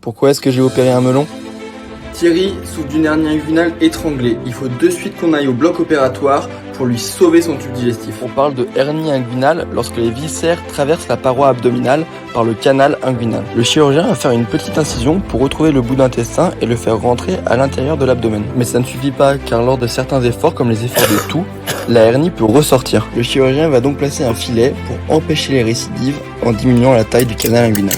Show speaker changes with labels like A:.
A: Pourquoi est-ce que j'ai opéré un melon?
B: Thierry souffre d'une hernie inguinale étranglée. Il faut de suite qu'on aille au bloc opératoire pour lui sauver son tube digestif.
A: On parle de hernie inguinale lorsque les viscères traversent la paroi abdominale par le canal inguinal. Le chirurgien va faire une petite incision pour retrouver le bout d'intestin et le faire rentrer à l'intérieur de l'abdomen. Mais ça ne suffit pas car lors de certains efforts comme les efforts de toux, la hernie peut ressortir. Le chirurgien va donc placer un filet pour empêcher les récidives en diminuant la taille du canal inguinal.